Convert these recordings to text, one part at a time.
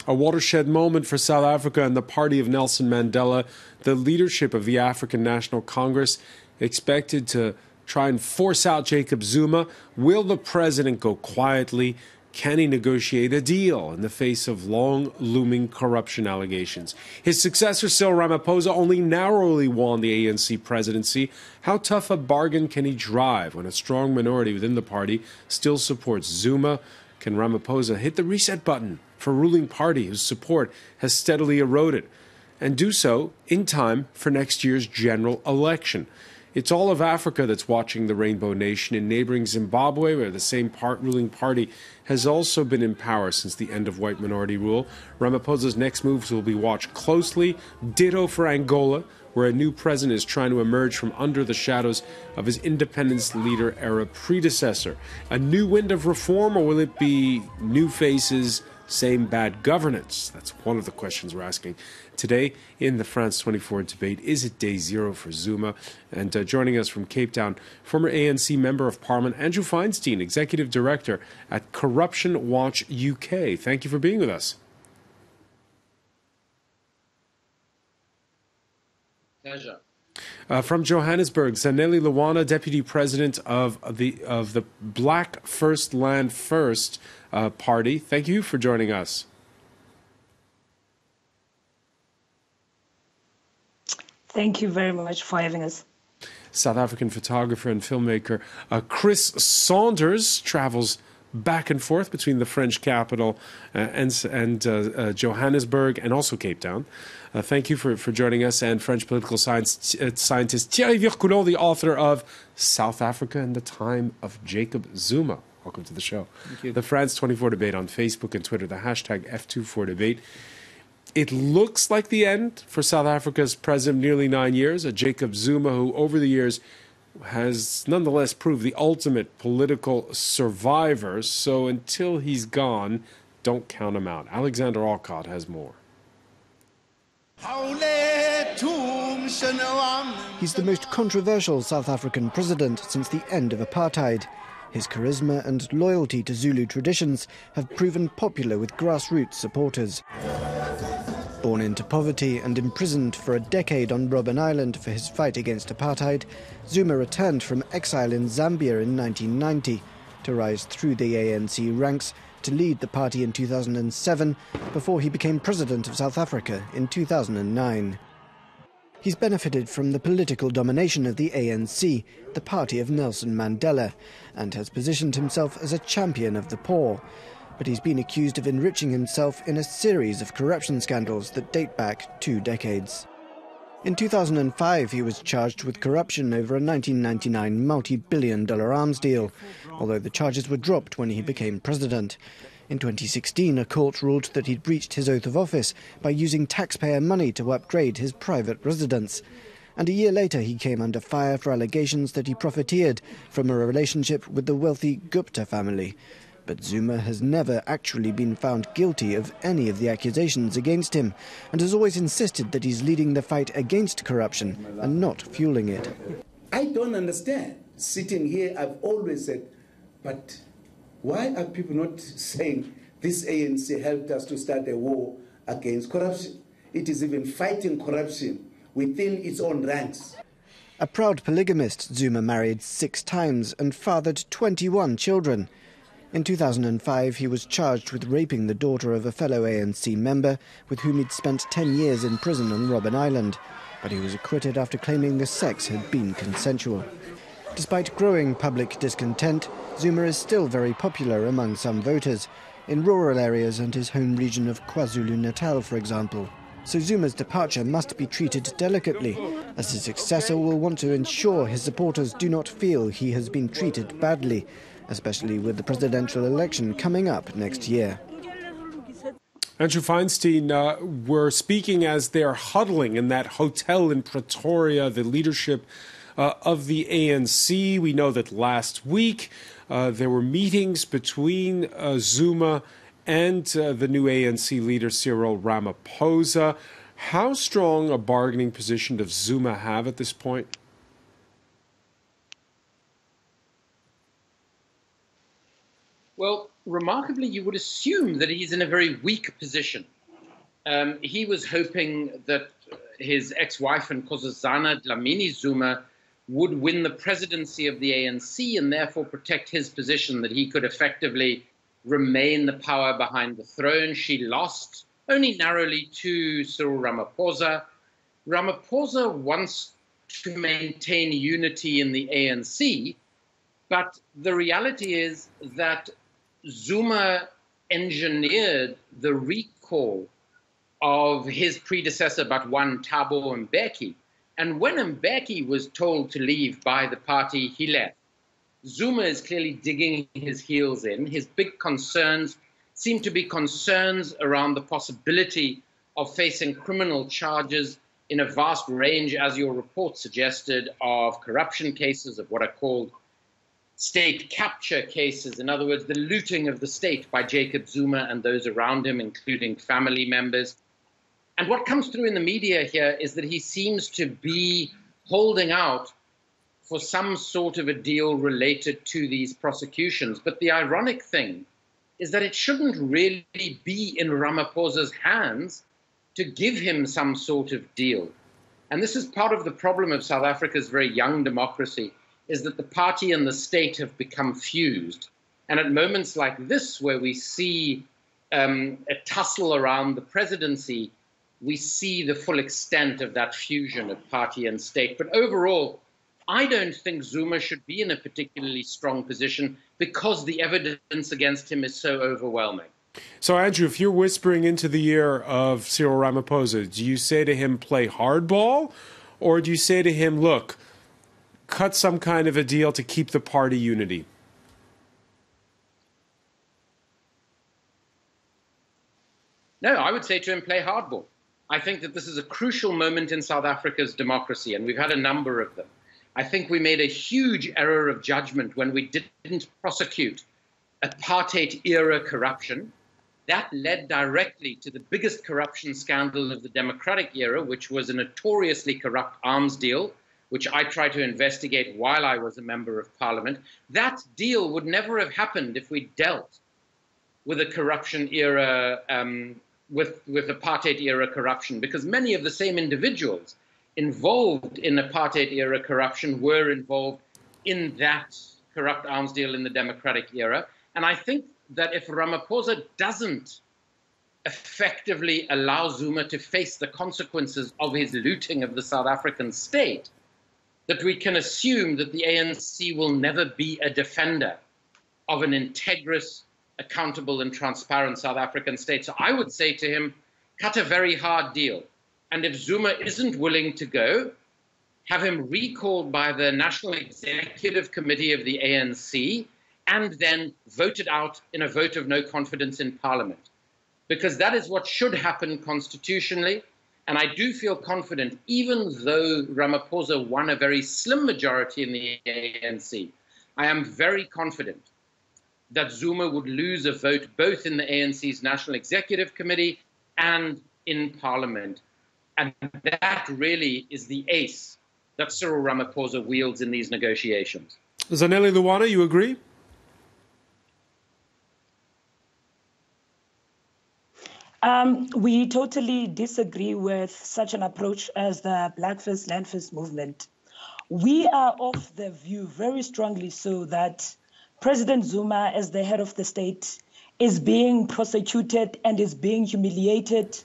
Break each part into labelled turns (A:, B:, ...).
A: A watershed moment for South Africa and the party of Nelson Mandela. The leadership of the African National Congress expected to try and force out Jacob Zuma. Will the president go quietly? Can he negotiate a deal in the face of long-looming corruption allegations? His successor, Cyril Ramaphosa, only narrowly won the ANC presidency. How tough a bargain can he drive when a strong minority within the party still supports Zuma? Can Ramaphosa hit the reset button for a ruling party whose support has steadily eroded, and do so in time for next year's general election? It's all of Africa that's watching the Rainbow Nation in neighboring Zimbabwe, where the same ruling party has also been in power since the end of white minority rule. Ramaphosa's next moves will be watched closely. Ditto for Angola, where a new president is trying to emerge from under the shadows of his independence leader era predecessor. A new wind of reform, or will it be new faces, same bad governance? That's one of the questions we're asking today in the France 24 debate. Is it day zero for Zuma? And joining us from Cape Town, former ANC Member of Parliament, Andrew Feinstein, Executive Director at Corruption Watch UK. Thank you for being with us.
B: Pleasure.
A: From Johannesburg, Zanele Luwana, Deputy President of the Black First Land First Party. Thank you for joining us.
C: Thank you very much for having us.
A: South African photographer and filmmaker Chris Saunders travels back and forth between the French capital and Johannesburg and also Cape Town. Thank you for joining us. And French political scientist Thierry Virculon, the author of South Africa in the Time of Jacob Zuma. Welcome to the show.
B: Thank you.
A: The France 24 debate on Facebook and Twitter, the hashtag F24debate. It looks like the end for South Africa's president, nearly 9 years, Jacob Zuma, who over the years has nonetheless proved the ultimate political survivor. So until he's gone, don't count him out. Alexander Alcott has more.
D: He's the most controversial South African president since the end of apartheid. His charisma and loyalty to Zulu traditions have proven popular with grassroots supporters. Born into poverty and imprisoned for a decade on Robben Island for his fight against apartheid, Zuma returned from exile in Zambia in 1990 to rise through the ANC ranks to lead the party in 2007 before he became president of South Africa in 2009. He's benefited from the political domination of the ANC, the party of Nelson Mandela, and has positioned himself as a champion of the poor. But he's been accused of enriching himself in a series of corruption scandals that date back 2 decades. In 2005, he was charged with corruption over a 1999 multi-billion-dollar arms deal, although the charges were dropped when he became president. In 2016, a court ruled that he'd breached his oath of office by using taxpayer money to upgrade his private residence. And a year later, he came under fire for allegations that he profiteered from a relationship with the wealthy Gupta family. But Zuma has never actually been found guilty of any of the accusations against him, and has always insisted that he's leading the fight against corruption and not fueling it.
E: I don't understand. Sitting here, I've always said, but why are people not saying this ANC helped us to start a war against corruption? It is even fighting corruption within its own ranks.
D: A proud polygamist, Zuma married 6 times and fathered 21 children. In 2005, he was charged with raping the daughter of a fellow ANC member with whom he'd spent 10 years in prison on Robben Island, but he was acquitted after claiming the sex had been consensual. Despite growing public discontent, Zuma is still very popular among some voters, in rural areas and his home region of KwaZulu-Natal, for example. So Zuma's departure must be treated delicately, as his successor will want to ensure his supporters do not feel he has been treated badly, especially with the presidential election coming up next year.
A: Andrew Feinstein, we're speaking as they're huddling in that hotel in Pretoria, the leadership of the ANC. We know that last week there were meetings between Zuma and the new ANC leader, Cyril Ramaphosa. How strong a bargaining position does Zuma have at this point?
B: Well, remarkably, you would assume that he's in a very weak position. he was hoping that his ex-wife, Nkosazana Dlamini Zuma, would win the presidency of the ANC and therefore protect his position that he could effectively remain the power behind the throne. She lost only narrowly to Cyril Ramaphosa. Ramaphosa wants to maintain unity in the ANC, but the reality is that Zuma engineered the recall of his predecessor, but one Thabo Mbeki. And when Mbeki was told to leave by the party, he left. Zuma is clearly digging his heels in. His big concerns seem to be concerns around the possibility of facing criminal charges in a vast range, as your report suggested, of corruption cases, of what are called state capture cases. In other words, the looting of the state by Jacob Zuma and those around him, including family members. And what comes through in the media here is that he seems to be holding out for some sort of a deal related to these prosecutions. But the ironic thing is that it shouldn't really be in Ramaphosa's hands to give him some sort of deal. And this is part of the problem of South Africa's very young democracy, is that the party and the state have become fused. And at moments like this, where we see a tussle around the presidency, we see the full extent of that fusion of party and state. But overall, I don't think Zuma should be in a particularly strong position because the evidence against him is so overwhelming.
A: So, Andrew, if you're whispering into the ear of Cyril Ramaphosa, do you say to him, play hardball? Or do you say to him, look, cut some kind of a deal to keep the party unity?
B: No, I would say to him, play hardball. I think that this is a crucial moment in South Africa's democracy, and we've had a number of them. I think we made a huge error of judgment when we didn't prosecute apartheid-era corruption. That led directly to the biggest corruption scandal of the democratic era, which was a notoriously corrupt arms deal, which I tried to investigate while I was a member of parliament. That deal would never have happened if we dealt with a corruption era, with apartheid-era corruption, because many of the same individuals involved in apartheid-era corruption were involved in that corrupt arms deal in the democratic era. And I think that if Ramaphosa doesn't effectively allow Zuma to face the consequences of his looting of the South African state, that we can assume that the ANC will never be a defender of an integrous, accountable and transparent South African state. So I would say to him, cut a very hard deal. And if Zuma isn't willing to go, have him recalled by the National Executive Committee of the ANC and then voted out in a vote of no confidence in Parliament. Because that is what should happen constitutionally. And I do feel confident, even though Ramaphosa won a very slim majority in the ANC, I am very confident that Zuma would lose a vote both in the ANC's National Executive Committee and in Parliament. And that really is the ace that Cyril Ramaphosa wields in these negotiations.
A: Zanele Luwana, you agree?
C: We totally disagree with such an approach as the Black First, Land First movement. We are of the view, very strongly so, that President Zuma, as the head of the state, is being prosecuted and is being humiliated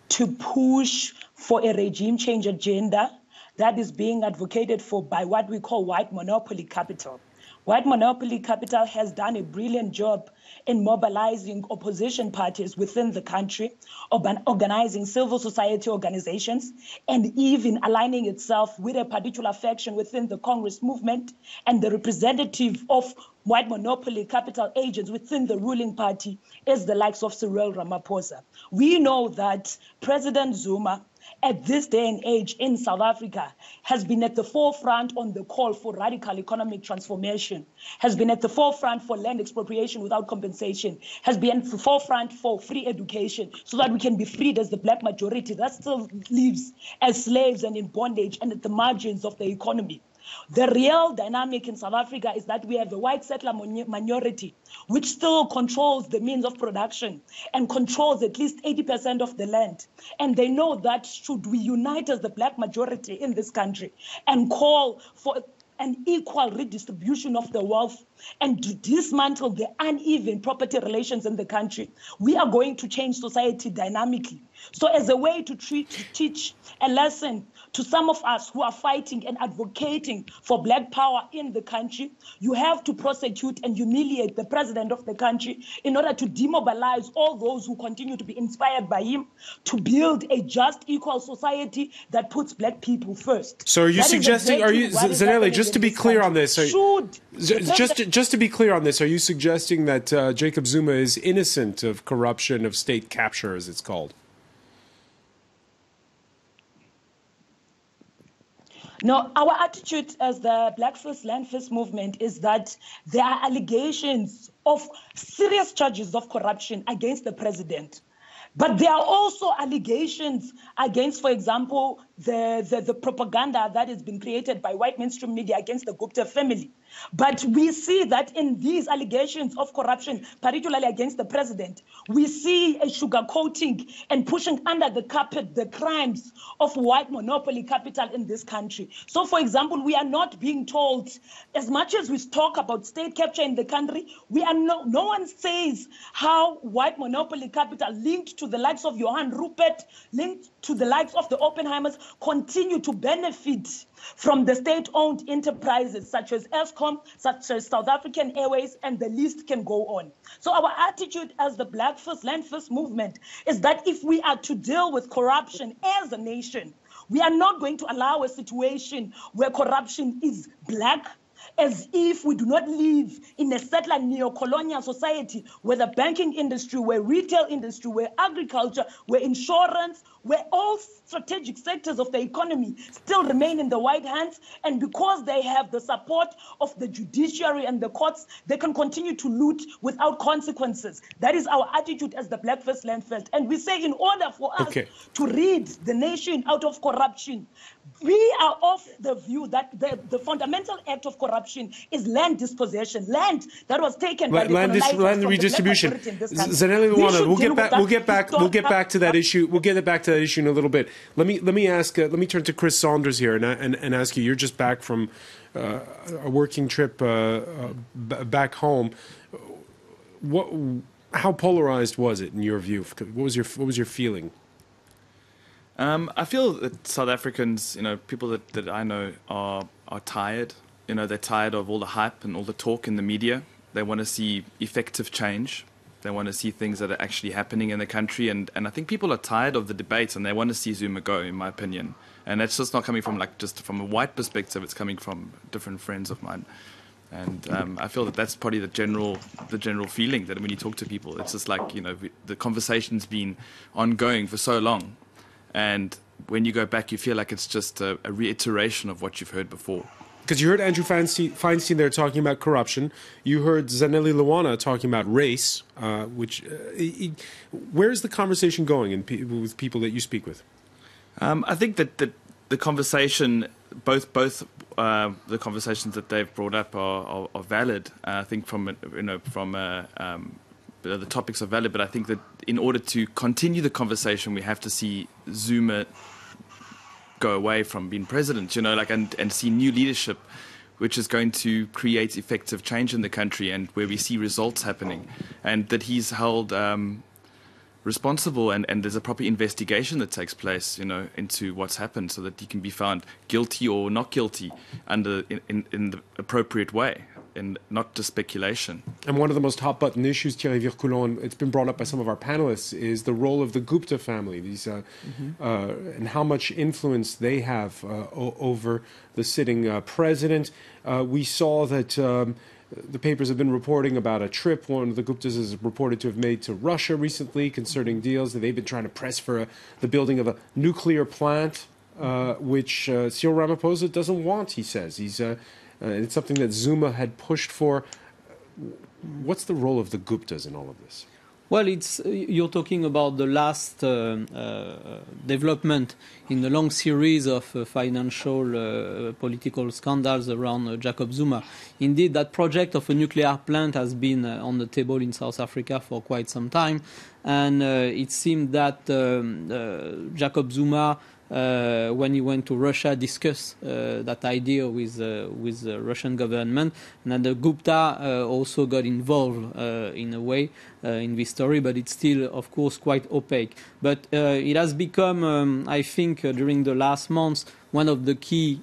C: to push for a regime change agenda that is being advocated for by what we call white monopoly capital. White monopoly capital has done a brilliant job in mobilizing opposition parties within the country, organizing civil society organizations, and even aligning itself with a particular faction within the Congress movement and the representative of white monopoly capital agents within the ruling party is the likes of Cyril Ramaphosa. We know that President Zuma, at this day and age in South Africa, has been at the forefront on the call for radical economic transformation, has been at the forefront for land expropriation without compensation, has been at the forefront for free education so that we can be freed as the black majority that still lives as slaves and in bondage and at the margins of the economy. The real dynamic in South Africa is that we have a white settler minority, which still controls the means of production and controls at least 80% of the land. And they know that should we unite as the black majority in this country and call for an equal redistribution of the wealth and to dismantle the uneven property relations in the country, we are going to change society dynamically. So as a way to teach a lesson to some of us who are fighting and advocating for black power in the country, you have to prosecute and humiliate the president of the country in order to demobilize all those who continue to be inspired by him to build a just, equal society that puts black people first.
A: So are you suggesting, Zanele, just to be clear on this, just to be clear on this, are you suggesting that Jacob Zuma is innocent of corruption, of state capture, as it's called?
C: No, our attitude as the Black First Land First movement is that there are allegations of serious charges of corruption against the president. But there are also allegations against, for example, the propaganda that has been created by white mainstream media against the Gupta family. But we see that in these allegations of corruption, particularly against the president, we see a sugarcoating and pushing under the carpet the crimes of white monopoly capital in this country. So, for example, we are not being told, as much as we talk about state capture in the country, no one says how white monopoly capital linked to the likes of Johann Rupert, linked to the likes of the Oppenheimers, continue to benefit from the state-owned enterprises such as Eskom, such as South African Airways, and the list can go on. So our attitude as the Black First Land First movement is that if we are to deal with corruption as a nation, we are not going to allow a situation where corruption is black, as if we do not live in a settler neo-colonial society where the banking industry, where retail industry, where agriculture, where insurance, where all strategic sectors of the economy still remain in the white hands. And because they have the support of the judiciary and the courts, they can continue to loot without consequences. That is our attitude as the Black First Land First. And we say in order for us to rid the nation out of corruption, we are of the view that the fundamental act of corruption is land dispossession, land that was taken by the
A: land redistribution. Zanele Luana, we'll get back to that issue. We'll get back to that issue in a little bit. Let me turn to Chris Saunders here and ask you. You're just back from a working trip back home. How polarized was it in your view? What was your feeling?
F: I feel that South Africans, people that I know are tired. They're tired of all the hype and all the talk in the media. They want to see effective change. They want to see things that are actually happening in the country. And I think people are tired of the debates and they want to see Zuma go, in my opinion. And that's just not coming from just from a white perspective. It's coming from different friends of mine. And I feel that that's probably the general feeling that when you talk to people, it's just like, the conversation's been ongoing for so long. And when you go back, you feel like it's just a reiteration of what you've heard before.
A: Because you heard Andrew Feinstein there talking about corruption. You heard Zanele Luana talking about race. Where's the conversation going with people that you speak with?
F: I think that the conversation, both the conversations that they've brought up are valid. I think the topics are valid, but I think that in order to continue the conversation, we have to see Zuma go away from being president, and see new leadership, which is going to create effective change in the country and where we see results happening, and that he's held responsible and there's a proper investigation that takes place, into what's happened so that he can be found guilty or not guilty in the appropriate way. And not just speculation. And
A: one of the most hot-button issues, Thierry Virculon, it's been brought up by some of our panelists, is the role of the Gupta family, and how much influence they have over the sitting president. We saw that the papers have been reporting about a trip one of the Guptas is reported to have made to Russia recently concerning deals that they've been trying to press for the building of a nuclear plant, which Cyril Ramaphosa doesn't want, he says. It's something that Zuma had pushed for. What's the role of the Guptas in all of this?
G: Well, you're talking about the last development in the long series of financial political scandals around Jacob Zuma. Indeed, that project of a nuclear plant has been on the table in South Africa for quite some time, and it seemed that Jacob Zuma, when he went to Russia, discussed that idea with the Russian government, and that the Gupta also got involved in a way in this story, but it's still, of course, quite opaque. But it has become, I think, during the last months, one of the key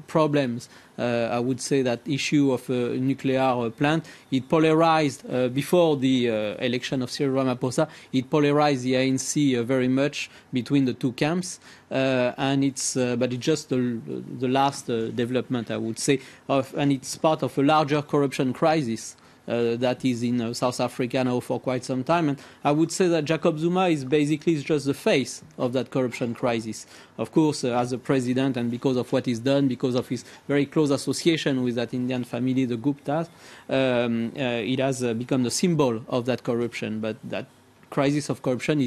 G: problems. I would say that issue of a nuclear plant, it polarized, before the election of Cyril Ramaphosa, it polarized the ANC very much between the two camps. But it's just the last development, I would say, and it's part of a larger corruption crisis that is in South Africa now for quite some time. And I would say that Jacob Zuma is basically just the face of that corruption crisis. Of course, as a president, and because of what he's done, because of his very close association with that Indian family, the Guptas, it has become the symbol of that corruption. But that crisis of corruption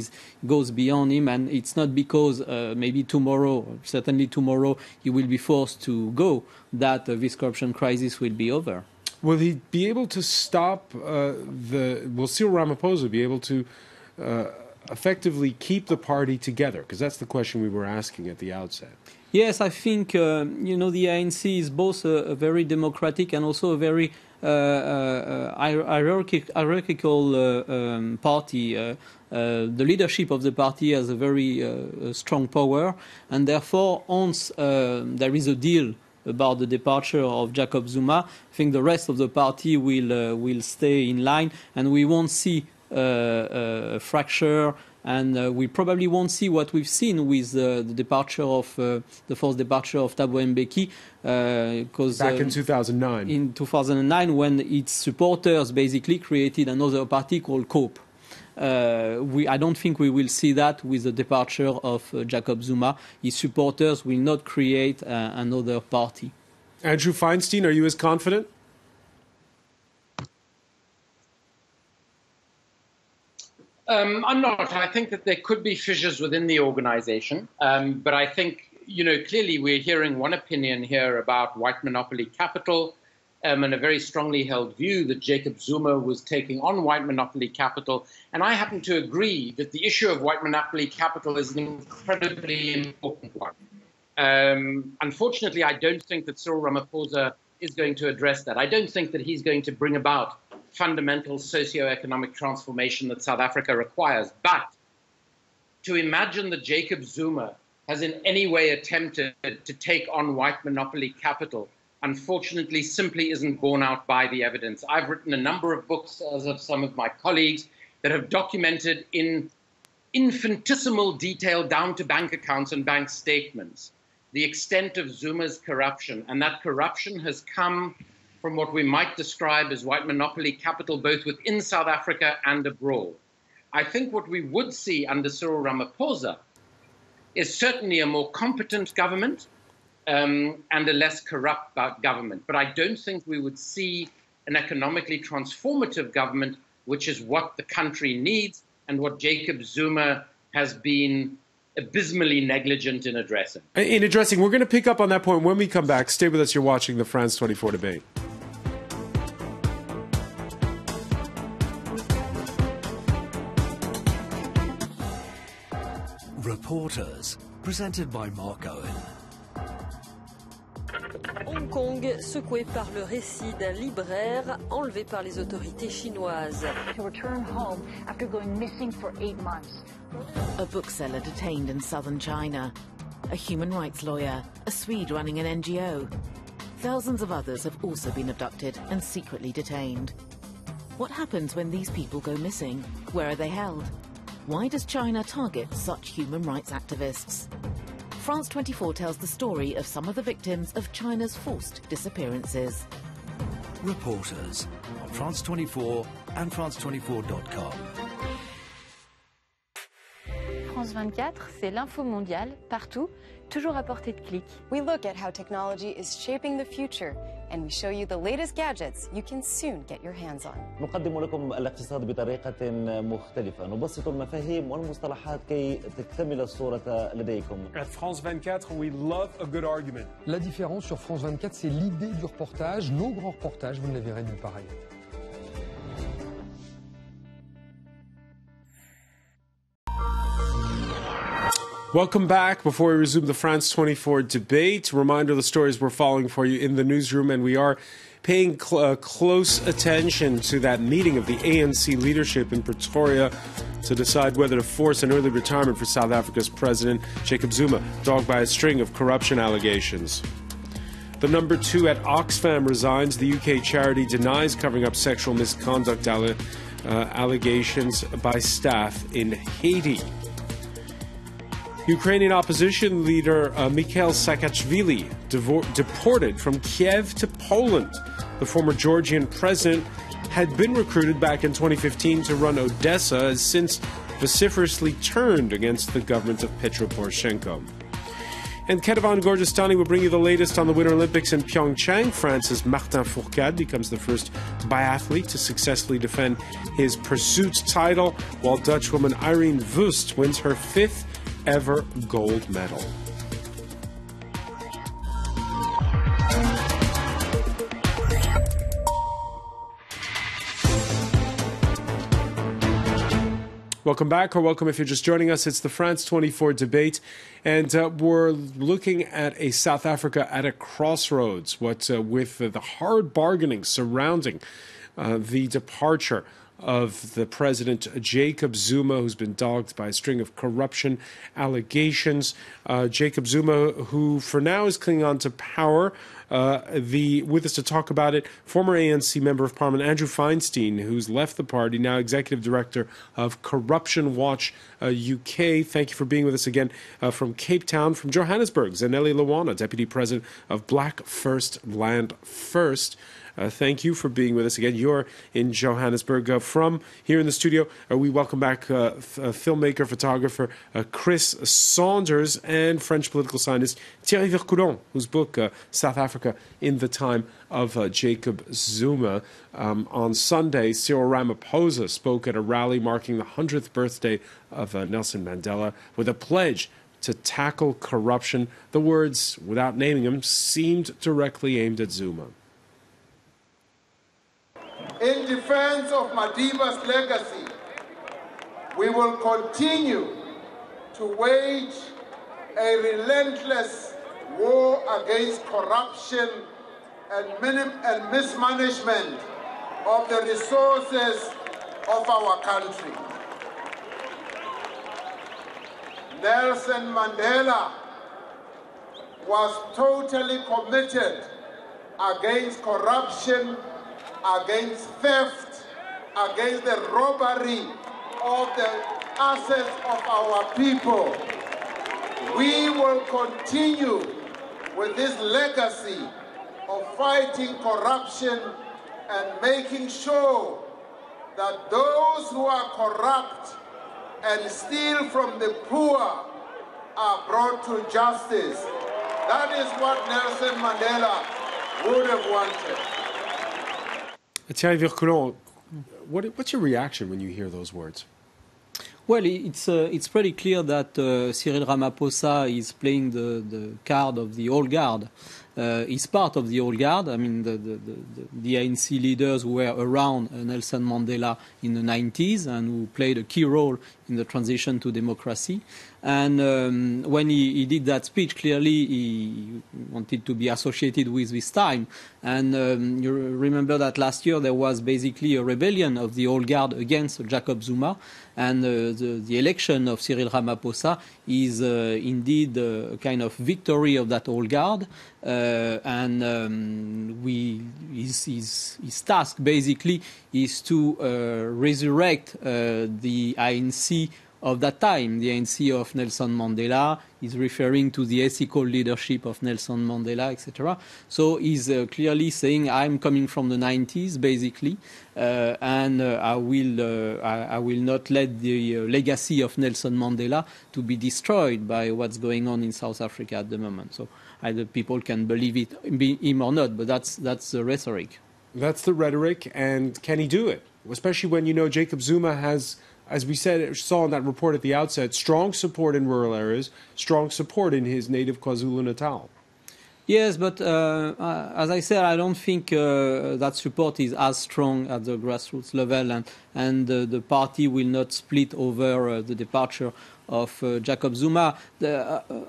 G: goes beyond him, and it's not because maybe tomorrow, certainly tomorrow, he will be forced to go, that this corruption crisis will be over.
A: Will he be able to stop will Cyril Ramaphosa be able to effectively keep the party together? Because that's the question we were asking at the outset.
G: Yes, I think, the ANC is both a very democratic and also a very hierarchical party. The leadership of the party has a very strong power, and therefore, once there is a deal about the departure of Jacob Zuma, I think the rest of the party will stay in line, and we won't see a fracture, and we probably won't see what we've seen with the departure of the forced departure of Thabo Mbeki, because
A: back in 2009.
G: In 2009, when its supporters basically created another party called COPE. I don't think we will see that with the departure of Jacob Zuma. His supporters will not create another party.
A: Andrew Feinstein, are you as confident?
B: I'm not. I think that there could be fissures within the organization. But I think, clearly we're hearing one opinion here about white monopoly capital, and a very strongly held view that Jacob Zuma was taking on white monopoly capital. And I happen to agree that the issue of white monopoly capital is an incredibly important one. Unfortunately, I don't think that Cyril Ramaphosa is going to address that. I don't think that he's going to bring about fundamental socio-economic transformation that South Africa requires. But to imagine that Jacob Zuma has in any way attempted to take on white monopoly capital, unfortunately, simply isn't borne out by the evidence. I've written a number of books, as have some of my colleagues, that have documented in infinitesimal detail down to bank accounts and bank statements the extent of Zuma's corruption. And that corruption has come from what we might describe as white monopoly capital, both within South Africa and abroad. I think what we would see under Cyril Ramaphosa is certainly a more competent government, and a less corrupt government. But I don't think we would see an economically transformative government, which is what the country needs and what Jacob Zuma has been abysmally negligent in addressing.
A: We're going to pick up on that point when we come back. Stay with us. You're watching the France 24 debate.
H: Reporters, presented by Mark Owen.
I: Hong Kong, secoué par le récit d'un libraire enlevé par les autorités chinoises.
J: To return home after going missing for 8 months.
K: A bookseller detained in southern China. A human rights lawyer. A Swede running an NGO. Thousands of others have also been abducted and secretly detained. What happens when these people go missing? Where are they held? Why does China target such human rights activists? France 24 tells the story of some of the victims of China's forced disappearances.
H: Reporters on France 24 and France24.com.
L: France 24, c'est l'info mondiale, partout, toujours à portée de clic.
M: We look at how technology is shaping the future, and we show you the latest gadgets you can soon get your hands on.
N: نقدم لكم الاقتصاد بطريقة مختلفة، نبسط المفاهيم والمصطلحات كي تكتمل الصورة لديكم.
A: At France 24, we love a good argument.
O: La différence sur France 24, c'est l'idée du reportage. Nos grands reportages, vous ne les verrez nulle part ailleurs.
A: Welcome back. Before we resume the France 24 debate, reminder of the stories we're following for you in the newsroom, and we are paying close attention to that meeting of the ANC leadership in Pretoria to decide whether to force an early retirement for South Africa's President Jacob Zuma, dogged by a string of corruption allegations. The number 2 at Oxfam resigns. The UK charity denies covering up sexual misconduct allegations by staff in Haiti. Ukrainian opposition leader Mikhail Saakashvili deported from Kiev to Poland. The former Georgian president had been recruited back in 2015 to run Odessa, has since vociferously turned against the government of Petro Poroshenko. And Ketevan Gorgestani will bring you the latest on the Winter Olympics in Pyeongchang. France's Martin Fourcade becomes the first biathlete to successfully defend his pursuit title, while Dutch woman Irene Wust wins her 5th ever gold medal. Welcome back, or welcome if you're just joining us. It's the France 24 debate, and we're looking at a South Africa at a crossroads, with the hard bargaining surrounding the departure of the president, Jacob Zuma, who's been dogged by a string of corruption allegations. Jacob Zuma, who for now is clinging on to power. With us to talk about it, former ANC Member of Parliament Andrew Feinstein, who's left the party, now Executive Director of Corruption Watch UK. Thank you for being with us again from Cape Town. From Johannesburg, Zanele Lawana, Deputy President of Black First Land First. Thank you for being with us again. You're in Johannesburg. From here in the studio, we welcome back filmmaker, photographer Chris Saunders and French political scientist Thierry Vircoulon, whose book, South Africa in the Time of Jacob Zuma. On Sunday, Cyril Ramaphosa spoke at a rally marking the 100th birthday of Nelson Mandela with a pledge to tackle corruption. The words, without naming him, seemed directly aimed at Zuma.
P: In defense of Madiba's legacy, we will continue to wage a relentless war against corruption and mismanagement of the resources of our country. Nelson Mandela was totally committed against corruption, against theft, against the robbery of the assets of our people. We will continue with this legacy of fighting corruption and making sure that those who are corrupt and steal from the poor are brought to justice. That is what Nelson Mandela would have wanted.
A: Thierry Vircoulon, what's your reaction when you hear those words?
G: Well, it's pretty clear that Cyril Ramaphosa is playing the card of the old guard. He's part of the old guard. I mean, the ANC leaders who were around Nelson Mandela in the 90s and who played a key role in the transition to democracy. And when he did that speech, clearly he wanted to be associated with this time. And you remember that last year there was basically a rebellion of the old guard against Jacob Zuma. And the election of Cyril Ramaphosa is indeed a kind of victory of that old guard. His task basically is to resurrect the ANC of that time, the ANC of Nelson Mandela. He's referring to the ethical leadership of Nelson Mandela, etc. So he's clearly saying, I'm coming from the 90s, basically, and I will not let the legacy of Nelson Mandela to be destroyed by what's going on in South Africa at the moment. So either people can believe him or not, but that's the rhetoric.
A: That's the rhetoric, and can he do it? Especially when, you know, Jacob Zuma has, as we saw in that report at the outset, strong support in rural areas, strong support in his native KwaZulu-Natal.
G: Yes, but as I said, I don't think that support is as strong at the grassroots level, and the party will not split over the departure of Jacob Zuma.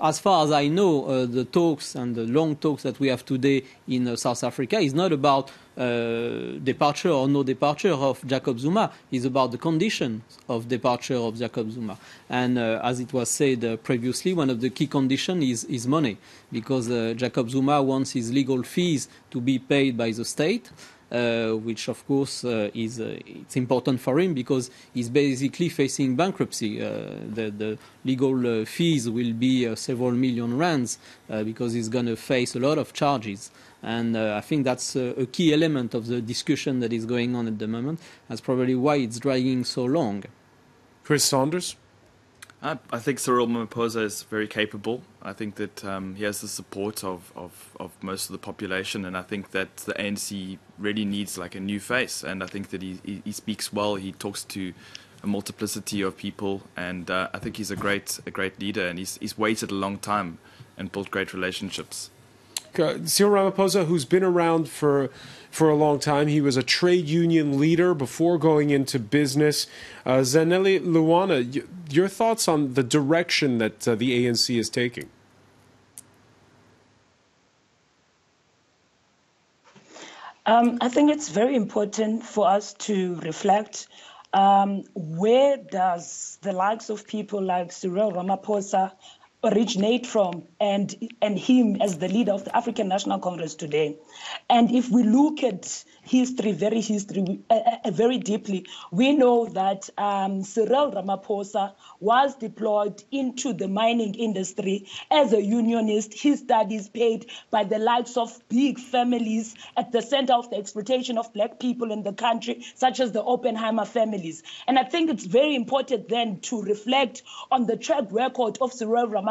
G: As far as I know, the talks and the long talks that we have today in South Africa is not about departure or no departure of Jacob Zuma. It's about the conditions of departure of Jacob Zuma. And as it was said previously, one of the key conditions is money, because Jacob Zuma wants his legal fees to be paid by the state. Which of course it's important for him because he's basically facing bankruptcy. The legal fees will be several million rands because he's going to face a lot of charges. And I think that's a key element of the discussion that is going on at the moment. That's probably why it's dragging so long.
A: Chris Saunders?
F: I think Cyril Ramaphosa is very capable. I think that he has the support of most of the population, and I think that the ANC really needs like a new face. And I think that he speaks well. He talks to a multiplicity of people, and I think he's a great leader. And he's waited a long time and built great relationships.
A: Cyril Ramaphosa, who's been around for a long time. He was a trade union leader before going into business. Zanele Luana, your thoughts on the direction that the ANC is taking?
C: I think it's very important for us to reflect where does the likes of people like Cyril Ramaphosa originate from, and him as the leader of the African National Congress today. And if we look at history very deeply, we know that Cyril Ramaphosa was deployed into the mining industry as a unionist. His studies paid by the likes of big families at the center of the exploitation of black people in the country, such as the Oppenheimer families. And I think it's very important then to reflect on the track record of Cyril Ramaphosa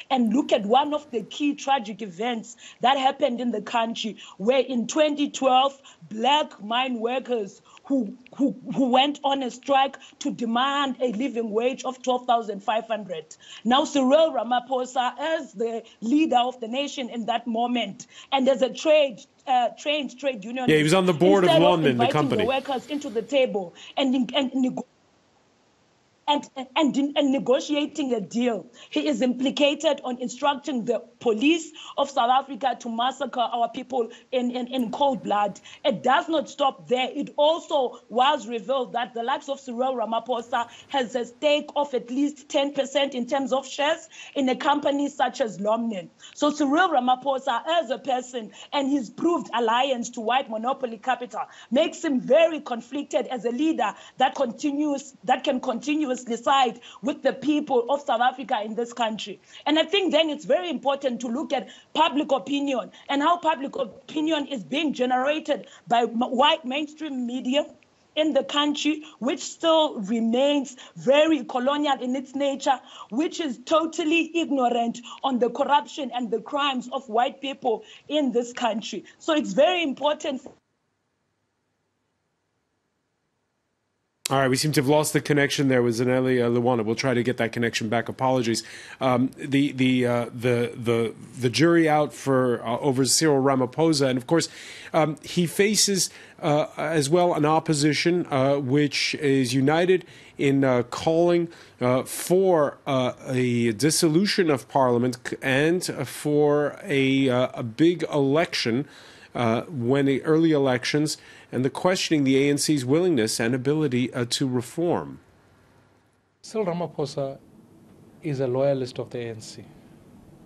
C: and look at one of the key tragic events that happened in the country, where in 2012, black mine workers who went on a strike to demand a living wage of 12,500. Now Cyril Ramaphosa, as the leader of the nation in that moment, and as a trained trade union,
A: he was on the board of London, the company,
C: the workers into the table and negotiating a deal. He is implicated on instructing the police of South Africa to massacre our people in cold blood. It does not stop there. It also was revealed that the likes of Cyril Ramaphosa has a stake of at least 10% in terms of shares in a company such as Lomnen. So Cyril Ramaphosa as a person and his proved alliance to white monopoly capital makes him very conflicted as a leader that can continuously side with the people of South Africa in this country. And I think then it's very important to look at public opinion and how public opinion is being generated by white mainstream media in the country, which still remains very colonial in its nature, which is totally ignorant on the corruption and the crimes of white people in this country. So it's very important.
A: All right, we seem to have lost the connection there with Zanele Luana. We'll try to get that connection back. Apologies. The jury out for over Cyril Ramaphosa, and of course, he faces as well an opposition which is united in calling for a dissolution of Parliament and for a big election, early elections, and the questioning the ANC's willingness and ability to reform.
Q: Cyril Ramaphosa is a loyalist of the ANC.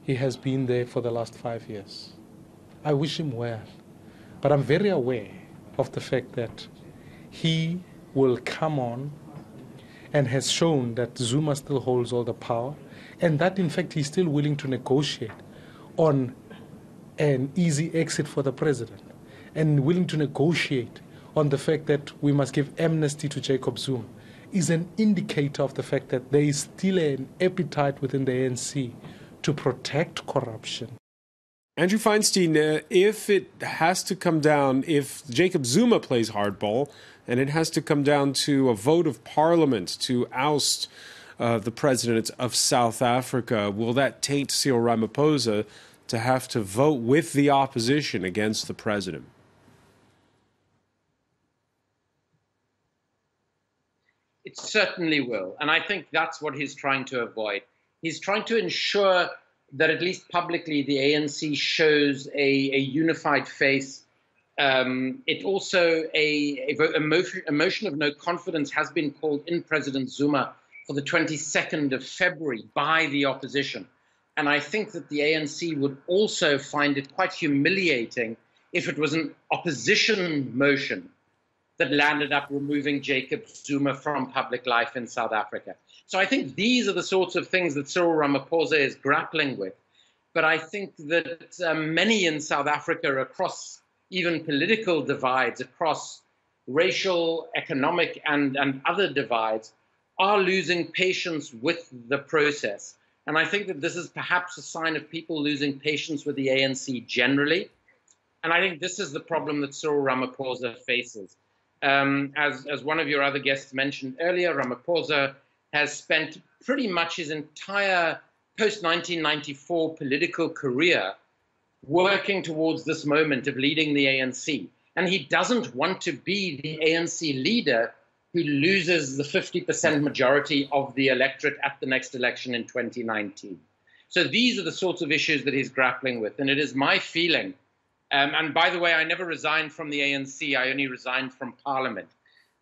Q: He has been there for the last 5 years. I wish him well, but I'm very aware of the fact that he will come on and has shown that Zuma still holds all the power, and that in fact he's still willing to negotiate on an easy exit for the president, and willing to negotiate on the fact that we must give amnesty to Jacob Zuma, is an indicator of the fact that there is still an appetite within the ANC to protect corruption.
A: Andrew Feinstein, if it has to come down, if Jacob Zuma plays hardball, and it has to come down to a vote of parliament to oust the president of South Africa, will that taint Cyril Ramaphosa to have to vote with the opposition against the president?
B: It certainly will. And I think that's what he's trying to avoid. He's trying to ensure that at least publicly the ANC shows a unified face. It also, a motion of no confidence has been called in President Zuma for the 22nd of February by the opposition. And I think that the ANC would also find it quite humiliating if it was an opposition motion that landed up removing Jacob Zuma from public life in South Africa. So I think these are the sorts of things that Cyril Ramaphosa is grappling with. But I think that many in South Africa, across even political divides, across racial, economic, and other divides, are losing patience with the process. And I think that this is perhaps a sign of people losing patience with the ANC generally. And I think this is the problem that Cyril Ramaphosa faces. As one of your other guests mentioned earlier, Ramaphosa has spent pretty much his entire post-1994 political career working towards this moment of leading the ANC. And he doesn't want to be the ANC leader who loses the 50% majority of the electorate at the next election in 2019. So these are the sorts of issues that he's grappling with. And it is my feeling, and by the way, I never resigned from the ANC, I only resigned from Parliament.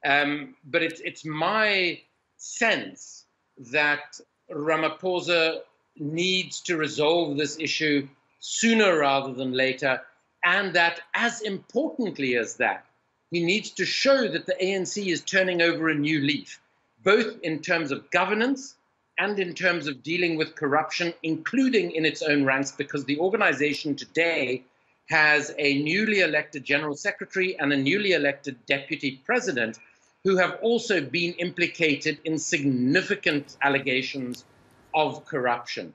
B: But it's my sense that Ramaphosa needs to resolve this issue sooner rather than later, and that as importantly as that, he needs to show that the ANC is turning over a new leaf, both in terms of governance and in terms of dealing with corruption, including in its own ranks, because the organization today has a newly elected general secretary and a newly elected deputy president who have also been implicated in significant allegations of corruption.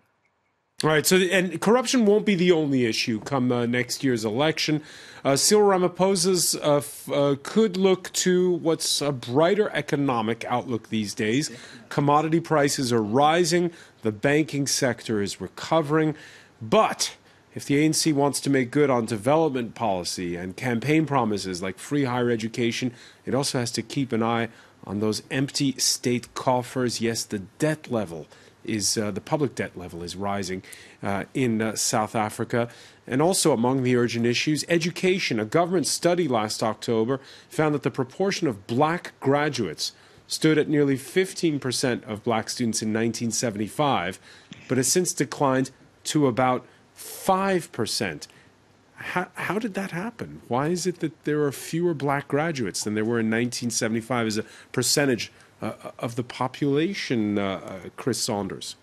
A: All right, and corruption won't be the only issue come next year's election. Cyril Ramaphosa's could look to what's a brighter economic outlook these days. Commodity prices are rising, the banking sector is recovering, but if the ANC wants to make good on development policy and campaign promises like free higher education, it also has to keep an eye on those empty state coffers. Yes, the debt level is the public debt level is rising in South Africa. And also among the urgent issues, education. A government study last October found that the proportion of black graduates stood at nearly 15% of black students in 1975, but has since declined to about 5%. How did that happen? Why is it that there are fewer black graduates than there were in 1975 as a percentage of the population, Chris Saunders?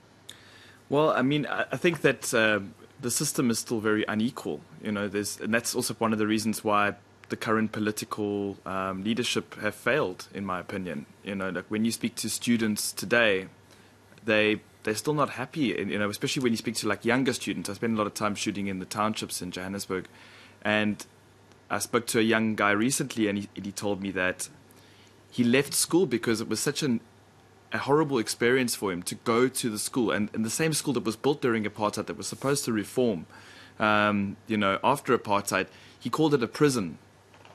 F: Well, I mean, I think that the system is still very unequal. You know, and that's also one of the reasons why the current political leadership have failed, in my opinion. You know, like when you speak to students today, they're still not happy. You know, especially when you speak to like younger students. I spend a lot of time shooting in the townships in Johannesburg, and I spoke to a young guy recently, and he told me that he left school because it was such a horrible experience for him to go to the school, and the same school that was built during apartheid, that was supposed to reform, you know, after apartheid. He called it a prison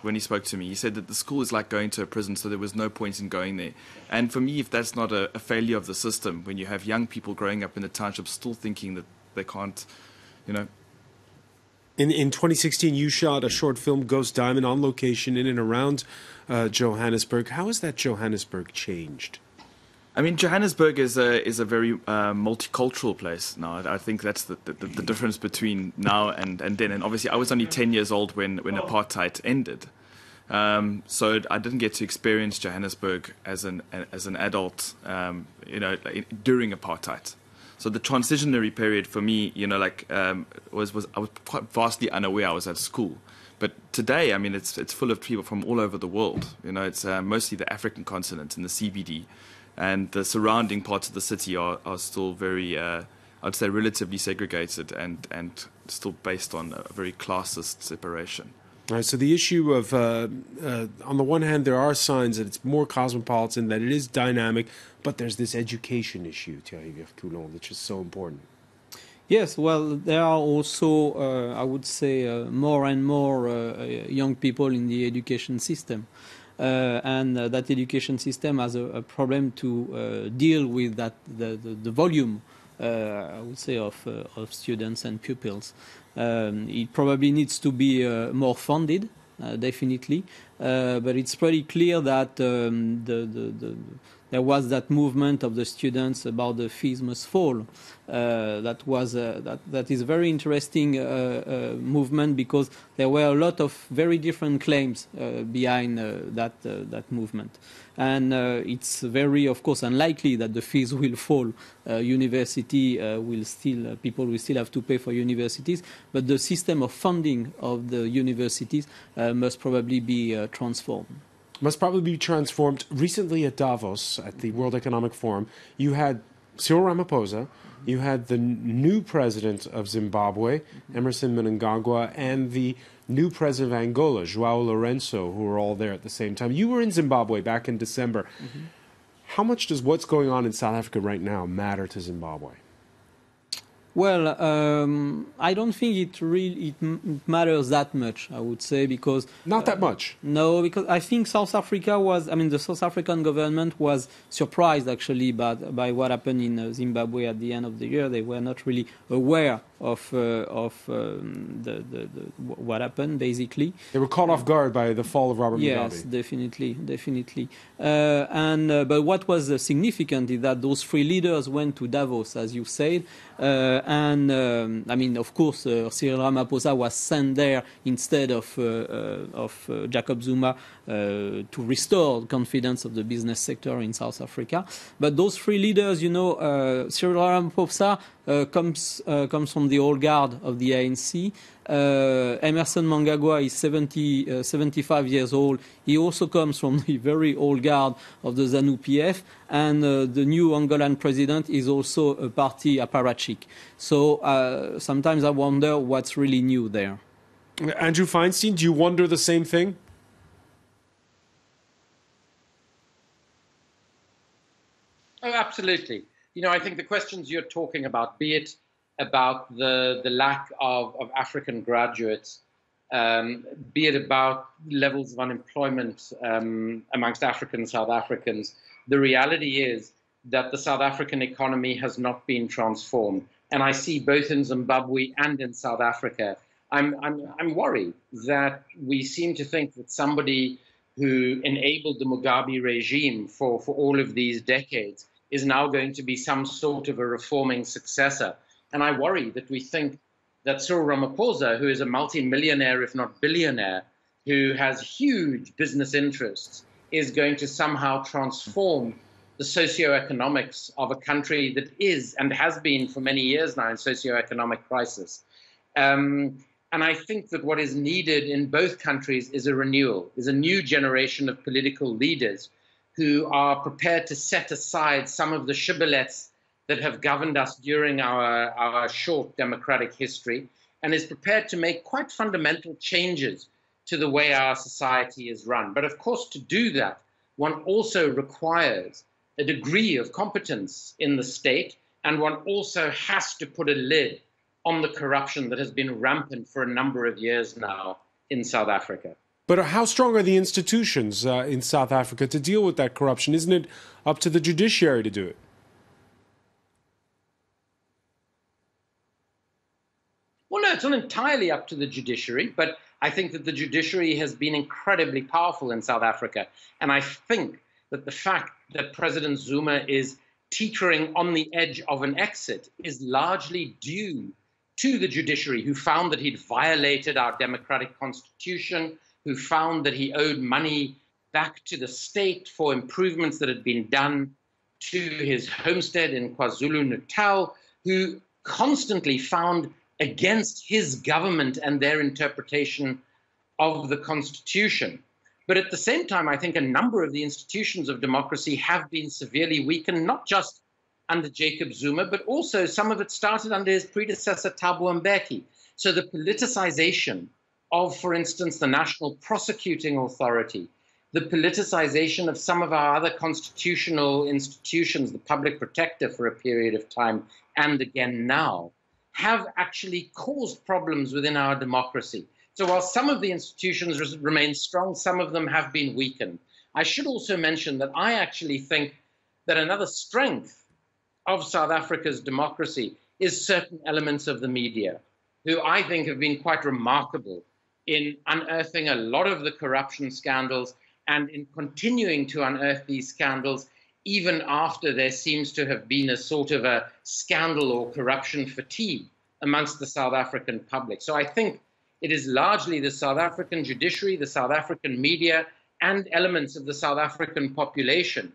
F: when he spoke to me. He said that the school is like going to a prison, so there was no point in going there. And for me, if that's not a failure of the system, when you have young people growing up in the township still thinking that they can't, you know.
A: In 2016, you shot a short film, Ghost Diamond, on location in and around Johannesburg. How has that Johannesburg changed?
F: I mean, Johannesburg is a very multicultural place now. I think that's the difference between now and then. And obviously, I was only 10 years old when apartheid ended. So I didn't get to experience Johannesburg as an adult, during apartheid. So the transitionary period for me, was I was quite vastly unaware. I was at school, but today, I mean, it's full of people from all over the world. It's mostly the African continent and the CBD, and the surrounding parts of the city are still very, I'd say, relatively segregated and still based on a very classist separation.
A: All right, so the issue of, on the one hand, there are signs that it's more cosmopolitan, that it is dynamic, but there's this education issue, Thierry Vercoulon, which is so important.
G: Yes, well, there are also, I would say, more and more young people in the education system. And that education system has a problem to deal with the volume, I would say, of students and pupils. It probably needs to be more funded, definitely, but it's pretty clear that there was that movement of the students about the fees must fall. That is a very interesting movement, because there were a lot of very different claims behind that movement. And it's very, of course, unlikely that the fees will fall. People will still have to pay for universities, but the system of funding of the universities must probably be transformed.
A: Recently at Davos, at the World Economic Forum, you had Cyril Ramaphosa, you had the new president of Zimbabwe, Emerson Mnangagwa, and the new president of Angola, João Lourenço, who were all there at the same time. You were in Zimbabwe back in December. Mm-hmm. How much does what's going on in South Africa right now matter to Zimbabwe?
G: Well, I don't think it matters that much, I would say, because...
A: Not that much?
G: No, because I think the South African government was surprised, actually, by what happened in Zimbabwe at the end of the year. They were not really aware of what happened, basically.
A: They were caught off guard by the fall of Robert Mugabe.
G: Yes, definitely. But what was significant is that those three leaders went to Davos, as you said, of course, Cyril Ramaphosa was sent there instead of Jacob Zuma to restore confidence of the business sector in South Africa. But those three leaders, Cyril Ramaphosa comes from the old guard of the ANC. Emerson Mnangagwa is 75 years old. He also comes from the very old guard of the ZANU-PF, and the new Angolan president is also a party apparatchik. So sometimes I wonder what's really new there.
A: Andrew Feinstein, do you wonder the same thing?
B: Oh, absolutely. I think the questions you're talking about, be it about the lack of African graduates, be it about levels of unemployment amongst African South Africans, the reality is that the South African economy has not been transformed. And I see both in Zimbabwe and in South Africa, I'm worried that we seem to think that somebody who enabled the Mugabe regime for all of these decades is now going to be some sort of a reforming successor. And I worry that we think that Cyril Ramaphosa, who is a multi-millionaire, if not billionaire, who has huge business interests, is going to somehow transform the socioeconomics of a country that is and has been for many years now in socioeconomic crisis. And I think that what is needed in both countries is a renewal, is a new generation of political leaders who are prepared to set aside some of the shibboleths that have governed us during our short democratic history, and is prepared to make quite fundamental changes to the way our society is run. But of course, to do that, one also requires a degree of competence in the state, and one also has to put a lid on the corruption that has been rampant for a number of years now in South Africa.
A: But how strong are the institutions in South Africa to deal with that corruption? Isn't it up to the judiciary to do it?
B: Well, no, it's not entirely up to the judiciary, but I think that the judiciary has been incredibly powerful in South Africa. And I think that the fact that President Zuma is teetering on the edge of an exit is largely due to the judiciary, who found that he'd violated our democratic constitution, who found that he owed money back to the state for improvements that had been done to his homestead in KwaZulu-Natal, who constantly found against his government and their interpretation of the Constitution. But at the same time, I think a number of the institutions of democracy have been severely weakened, not just under Jacob Zuma, but also some of it started under his predecessor, Thabo Mbeki. So the politicization of, for instance, the National Prosecuting Authority, the politicization of some of our other constitutional institutions, the Public Protector for a period of time, and again now, have actually caused problems within our democracy. So while some of the institutions remain strong, some of them have been weakened. I should also mention that I actually think that another strength of South Africa's democracy is certain elements of the media, who I think have been quite remarkable in unearthing a lot of the corruption scandals and in continuing to unearth these scandals even after there seems to have been a sort of a scandal or corruption fatigue amongst the South African public. So I think it is largely the South African judiciary, the South African media, and elements of the South African population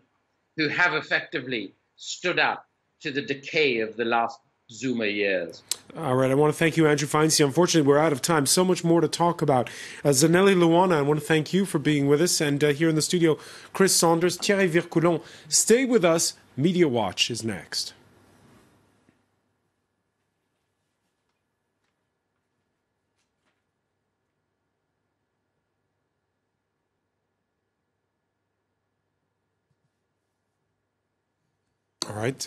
B: who have effectively stood up to the decay of the last Zuma years.
A: All right, I want to thank you, Andrew Feinstein. Unfortunately, we're out of time. So much more to talk about. Zanele Luana, I want to thank you for being with us. And here in the studio, Chris Saunders, Thierry Vircoulon. Stay with us. Media Watch is next. All right.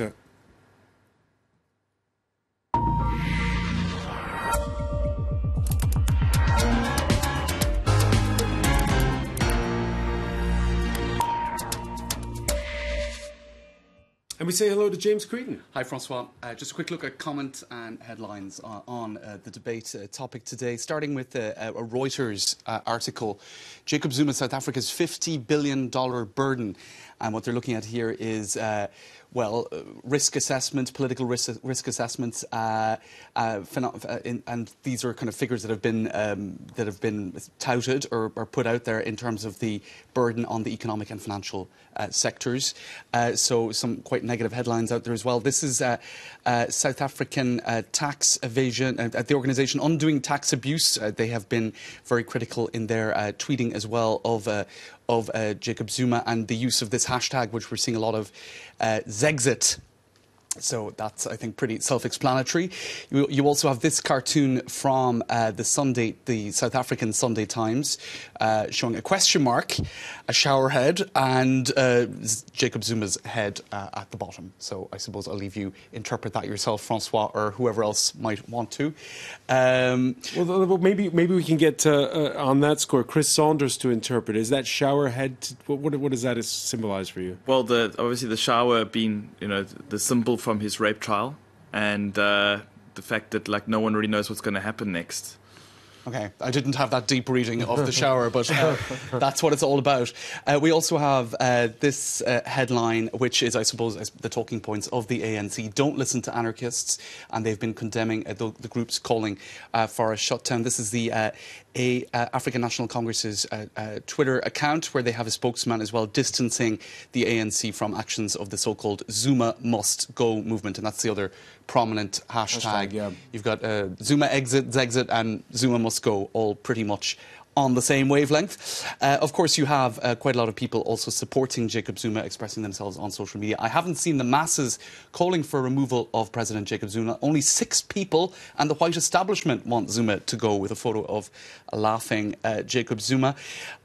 A: And we say hello to James Creighton.
R: Hi, Francois. Just a quick look at comment and headlines on the debate topic today, starting with a Reuters article. Jacob Zuma, South Africa's $50 billion burden. And what they're looking at here is, risk assessment, political risk assessments, and these are kind of figures that have been touted or put out there in terms of the burden on the economic and financial sectors. So some quite negative headlines out there as well. This is South African tax evasion, the organisation Undoing Tax Abuse. They have been very critical in their tweeting as well of Jacob Zuma and the use of this hashtag, which we're seeing a lot of, Zexit. So that's, I think, pretty self-explanatory. You also have this cartoon from the South African Sunday Times, showing a question mark, a shower head, and Jacob Zuma's head at the bottom. So I suppose I'll leave you interpret that yourself, Francois, or whoever else might want to.
A: Well, maybe we can get on that score Chris Saunders to interpret. Is that shower head? What does that symbolize for you?
F: Well, obviously the shower being, the symbol from his rape trial, and the fact that no one really knows what's going to happen next.
R: Okay, I didn't have that deep reading of the shower, but that's what it's all about. We also have this headline, which is, I suppose, the talking points of the ANC. Don't listen to anarchists, and they've been condemning the groups calling for a shutdown. This is the African National Congress's Twitter account, where they have a spokesman as well distancing the ANC from actions of the so-called Zuma Must Go movement, and that's the other prominent hashtag. Yeah. You've got Zuma exit, Zexit, and Zuma Must Go, all pretty much on the same wavelength. Of course, you have quite a lot of people also supporting Jacob Zuma, expressing themselves on social media. I haven't seen the masses calling for removal of President Jacob Zuma. Only 6 people and the white establishment want Zuma to go, with a photo of a laughing Jacob Zuma.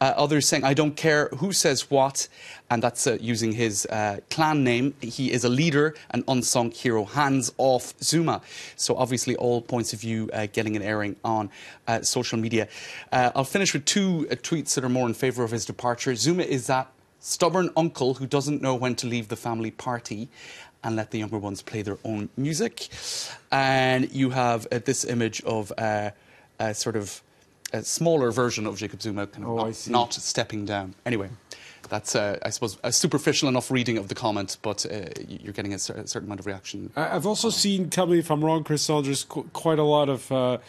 R: Others saying, I don't care who says what, and that's using his clan name. He is a leader, an unsung hero. Hands off Zuma. So obviously all points of view getting an airing on social media. I'll finish with 2 tweets that are more in favour of his departure. Zuma is that stubborn uncle who doesn't know when to leave the family party and let the younger ones play their own music. And you have this image of a sort of a smaller version of Jacob Zuma not stepping down. Anyway, that's, I suppose, a superficial enough reading of the comment, but you're getting a certain amount of reaction.
A: I've also seen, tell me if I'm wrong, Chris Saunders, quite a lot of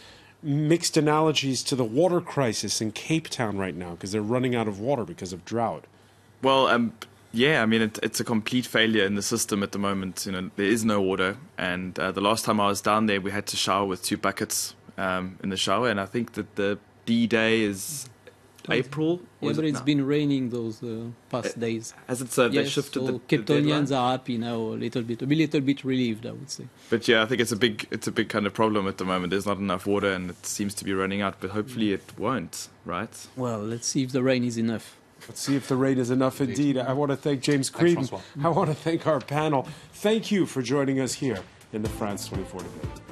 A: mixed analogies to the water crisis in Cape Town right now because they're running out of water because of drought.
F: Well, yeah, I mean, it's a complete failure in the system at the moment. You know, there is no water. And the last time I was down there, we had to shower with 2 buckets in the shower. And I think that the D-Day is April.
G: Yeah, but it's been raining those past days.
F: As it's they shifted
G: so
F: the
G: Cape
F: deadline.
G: Townians are happy now a little bit relieved, I would say.
F: But yeah, I think it's a big kind of problem at the moment. There's not enough water, and it seems to be running out. But hopefully, it won't. Right?
G: Well, let's see if the rain is enough.
A: Let's see if the rain is enough indeed. I want to thank James Creedon. I want to thank our panel. Thank you for joining us here in the France 24 debate.